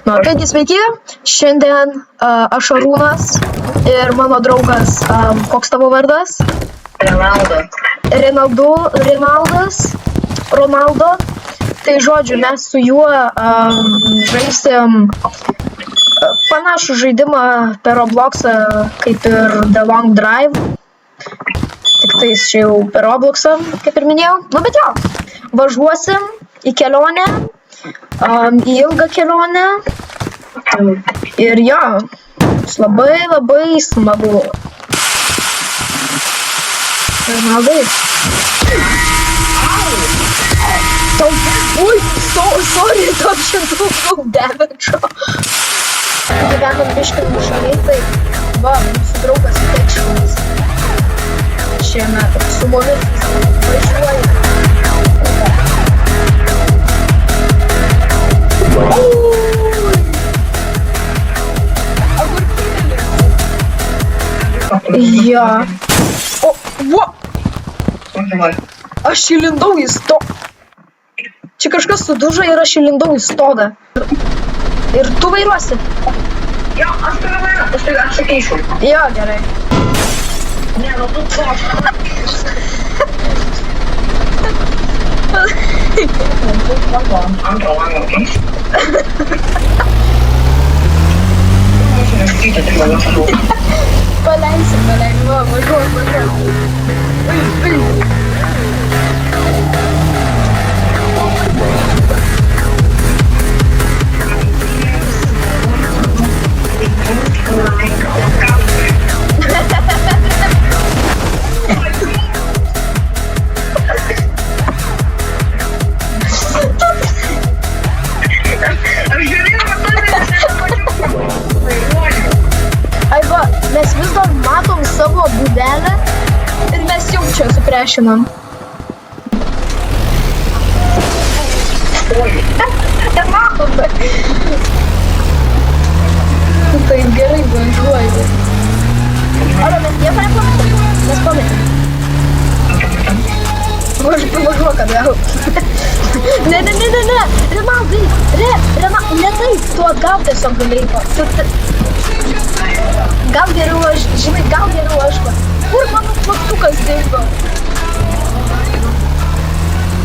Taigi sveiki, šiandien aš Arūnas ir mano draugas, koks tavo vardas? Ronaldo. Tai žodžiu, mes su juo žaisim panašų žaidimą per Robloxą kaip ir The Long Drive. Tik tais čia jau per Robloxą, kaip ir minėjau. Nu bet jo, važiuosim į kelionę, į ilgą kelionę. Ir jo, bus labai smagu. Ronaldai. Ui, sorry, tau čia daug damage. Gyvenam biškį nušaliai, tai va, mūsų draugas Tekškinas. Šiame su mumis važiuoja. Ja. O, va! Aš įlindau į stogą. Čia kažkas sudužo ir aš įlindau į stogą. Ir tu vairuosi? Jo, aš turiu vairuoti, aš atsakysiu. Jo, gerai. Ne, nu tu Antro lango, okei? Paleisim, va, važiuok. Ai va, mes vis dar matom savo būdelę ir mes jau čia supriešinam. Matome. Tai gerai važiuoji. Ar mes nieko nepamatėm? Mes pamatėm. Važiuok atgal. Ne. Renaldai, ne taip, tu atgal tiesiog galėjai. Gal geriau aš. Kur mano plaktukas dingo?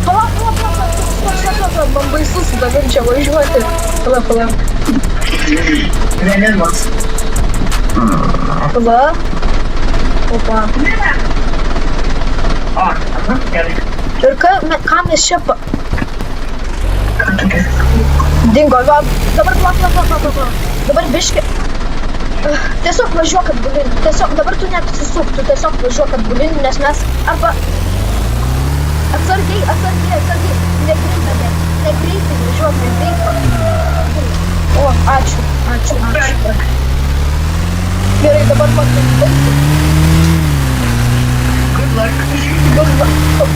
Palauk, man baisu su tavim čia važiuoti. Palauk. Realizmas. Va. Opa. O, aha, gerai. Ir ką mes čia dingo, va, dabar palauk. Dabar biškį. Tiesiog važiuok atbulin. Dabar tu net susuk, tu tiesiog važiuok atbulin, nes mes arba... Atsargiai. Negreitai važiuok, negreitai. O, ačiū. Gerai, dabar pakantai. Good luck.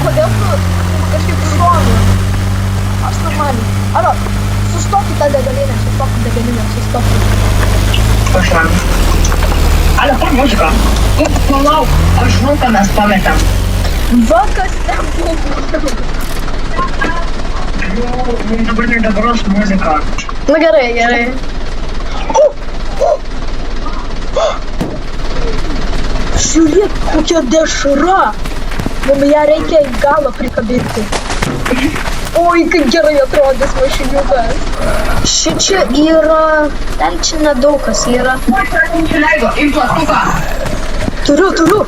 Kodėl tu kažkaip šonu? Aš normaliai. Alo, sustokit tą degalinę, sustokit. Prašau. Ale, kur muzika? Palauk, aš žinau, ką mes pametėm. Va, kas ten buvo. Mums dabar nedabros muzika. Na gerai. Žiūrėk, kokia dešra. Mums ją reikia į galą prikabinti. Oi, kaip gerai atrodys mašiniukas. Šičia yra... Ten čia nedaug kas yra. Leido, į plaktuką. Turiu.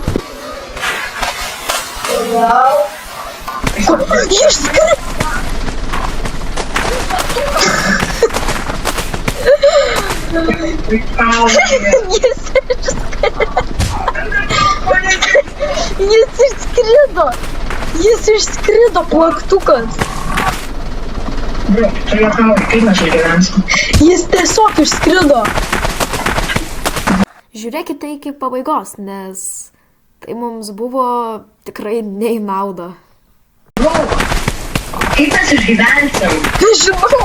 Jis skrido. Jis išskrido plaktukas. Bro, tu juokauji, kaip mes išgyvensim? Jis tiesiog išskrido. Žiūrėkite iki pabaigos, nes tai mums buvo tikrai ne į naudą. Bro, kaip mes išgyvensim? Žinau.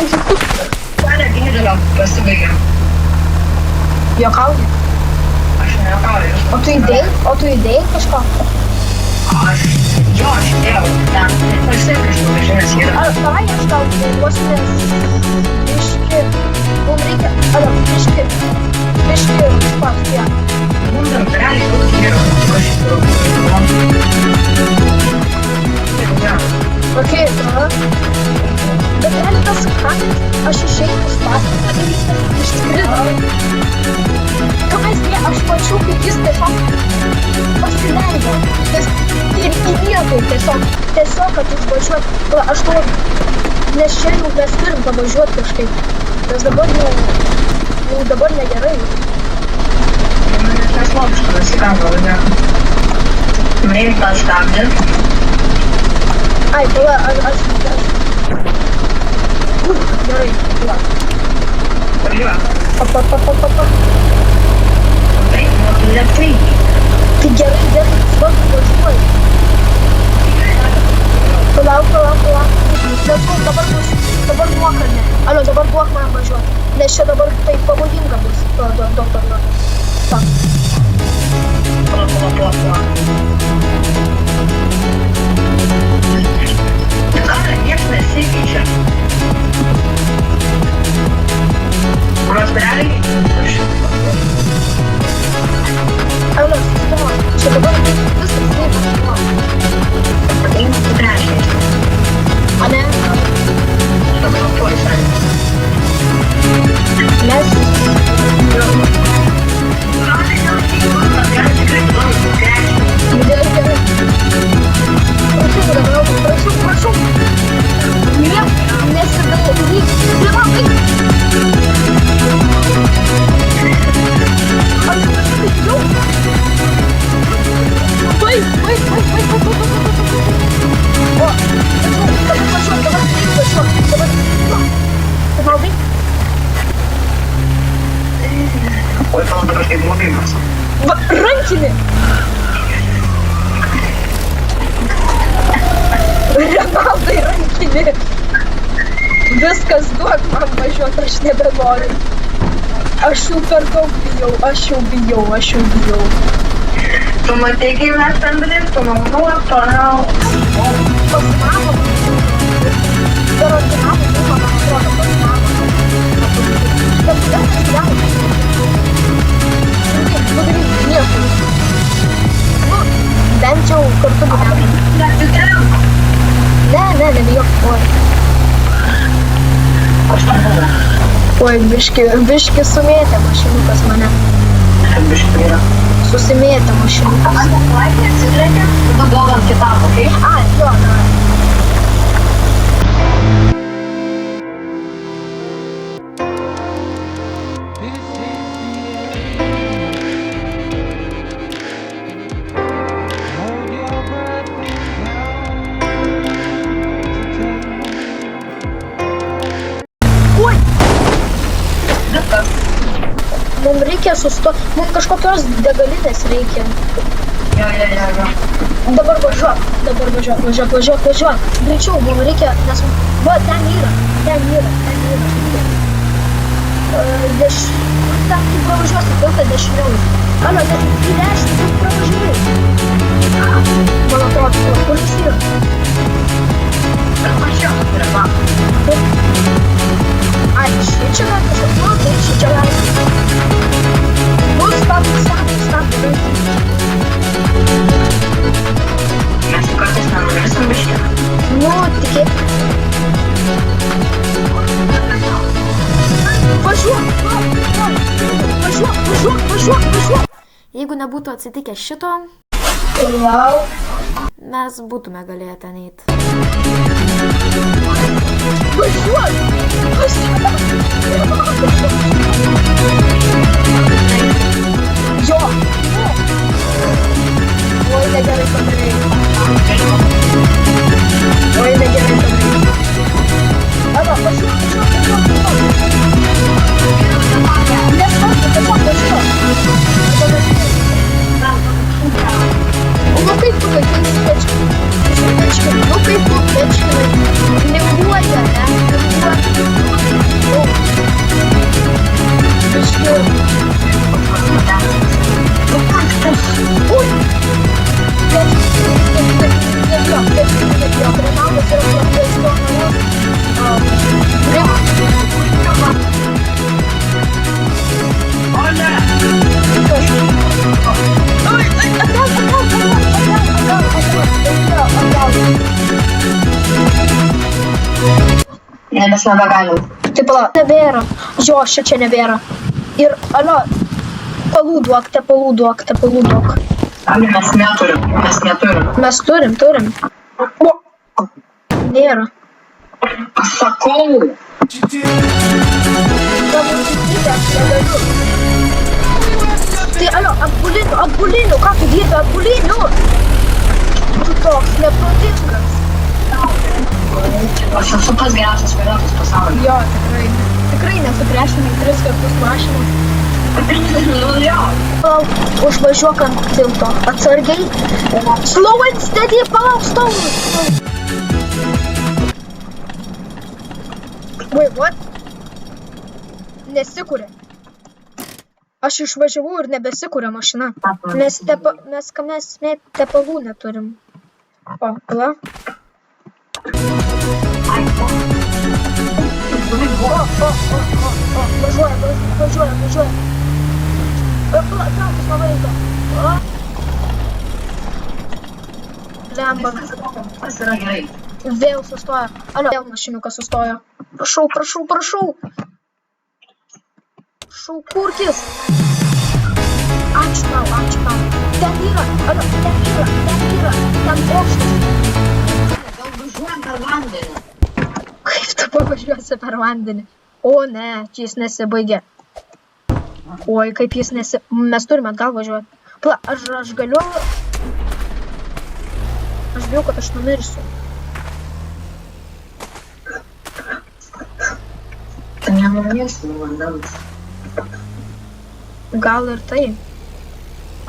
Kelią didelio pasibaigėm. Juokauji. Aš nejuokauju. O tu įdėjai kažko? Aš įdėjau. Ten, aš taip iš tų žinias yra. Davai aš gal vairuosiu, nes biškį, mums reikia Окей, ага. Bet realiai tas hakas, aš išėjau iš pastato ir jis išskrido. Kamais ne, aš mačiau, kaip jis tiesiog pasileido. Ir į vietą tiesiog, kad užvažiuot. Aš noriu, nes čia jau mes turim pavažiuot kažkaip. Nes dabar jau dabar negerai. Сейчас лодочку засекал, да. Время поставлю. Ai, pala, aš. Gerai, pala. Поживай. Pa. Tai, nu, lėtai. Tai gerai, svarbu važiuoji. Palauk. Nes dabar nuokalnė. Alio, dabar duok man važiuoti. Nes čia dabar tai pavojinga bus, doktor. Pa. Пала. Да, конечно, сидите. Разбирали? Alio, susitimo. Čia dabar viskas neįmanoma. Ты не страшишь. A ne? Что было точно? Mes... Gerai. Prašau. Nesidalvyk. Privalai. Aš jau. Baig. O, dabar važiuok. Privalai. Ой, там дорожки глубина. Rankinį. Renaldai rankinį. Viskas duok man važiuoti, aš nebenoriu. Aš jau per daug bijau, aš jau bijau. Tu matai, kaip mes ten driftume, toliau. Pasimavo. Per originalą buvo, man atrodo, pasimavo. Bet mes gyvename. Padaryti nieko. Nu, bent jau kartu gyvename. Ne, nebijok. Oi, biški sumėtė mašinukas mane. Biški yra. Susimėtė mašinukas. Laiptai atsitrėkė, tada duodam kitam, okei? Ai, jo, na. Mums reikia sustoti, mums kažkokios degalinės reikia. Jo. Dabar važiuok. Greičiau, mums reikia, nes... Va, ten yra. Ten tu pravažiuosi, kokią dešiniau. Alio, net į dešinį tu pravažiuoji. Man atrodo, kur jis yra? Bet mačiau, yra va. Ai, šičia gal kažkokiu, tai šičia gal. Nu, stab. Mes kartais nenumirsim biškį. Nu, tikėk. Važiuok. Jeigu nebūtų atsitikę šito, Lauk. mes būtume galėję ten eiti. Jo. Oi, negerai padarei. Arba, važiuok. Nesvarbu, važiuok. Nu kaip tu vaikais pečkinai? Nu kaip tu pečkinai? Linguoja, ne? Ui! Pečkinai, Renaldas yra profesionalus. Oi, atgal! mes nebegalim. Tai pala, nebėra. Jo, čia nebėra. Ir, alio, tepalų duok. Ali, mes neturim. Mes turim. O, nėra. Aš sakau. Negaliu. Tai, alio, atbulinių, ką tu dirbi, atbulinių? Tu toks neprotingas. Aš esu pats geriausias vairuotojas pasaulyje. Jo, tikrai nesupriešinai 3 kartus mašiną. Nu, jo. Palauk, užvažiuok ant tilto, atsargiai. Slow and steady, palauk, stovi. Wait, what? Nesikūrė. Aš išvažiavau ir nebesikūrė mašina. Mes tepalų neturim. O, pala. Važiuoja. Pala, traukus nuo vaizdo. Lemba. Tas yra gerai. Vėl sustojo. Alio, vėl mašiniukas sustojo. Prašau. Šaukurkis. Ačiū tau. Ten yra. Ten bokštas. Gal važiuojam per vandenį? Kaip tu pavažiuosi per vandenį? O ne, jis nesibaigė. Oi, kaip jis Mes turime atgal važiuoti. Pala, aš galiu... Aš bijau, kad aš numirsiu. Tai nenumirsi nuo vandens. Gal ir tai.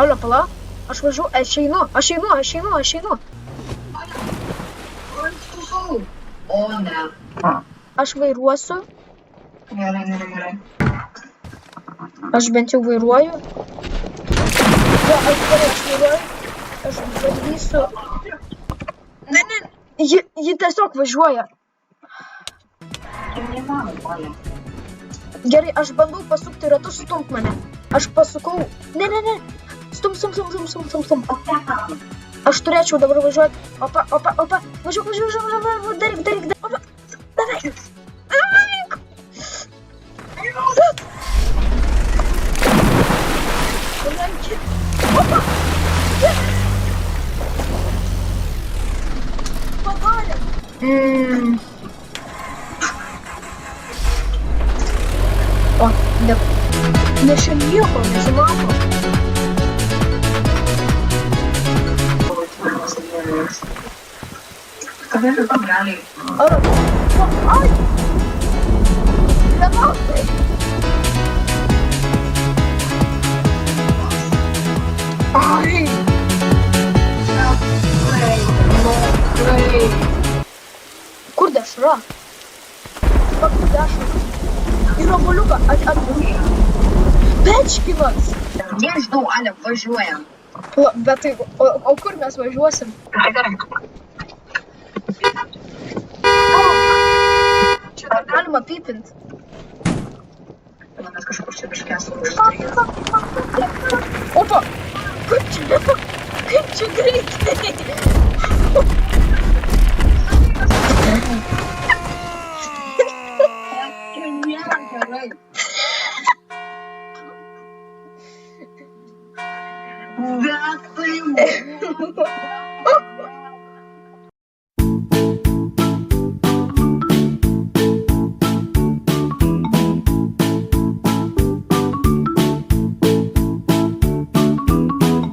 Alio, pala, aš einu. O, ne. Aš vairuosiu. Gerai. Aš bent jau vairuoju. Jo, aš vairuoju. Aš bandysiu. Ne. Ji tiesiog važiuoja. Gerai, aš bandau pasukti ratus, stumk mane. Aš pasukau. Ne. Stum. Aš turėčiau dabar važiuoti. Opa. Važiuok. Daryk. Opa. Daryk. Opa. Padarė. O, ne čia nieko nesimato. Kada ir pagraliai? Ai! Granatai! Ai! Kur dešra? Kur dešra? Ir obuoliuką atbūrė. Pečkinas! Nežinau, Ale, važiuojam. Bet tai, o kur mes važiuosim? Gerai. Čia dar galima pypint. Mes kažkur čia biškėsų užstrigę. Opa! Kaip čia greitai? Nėra gerai. Bet tai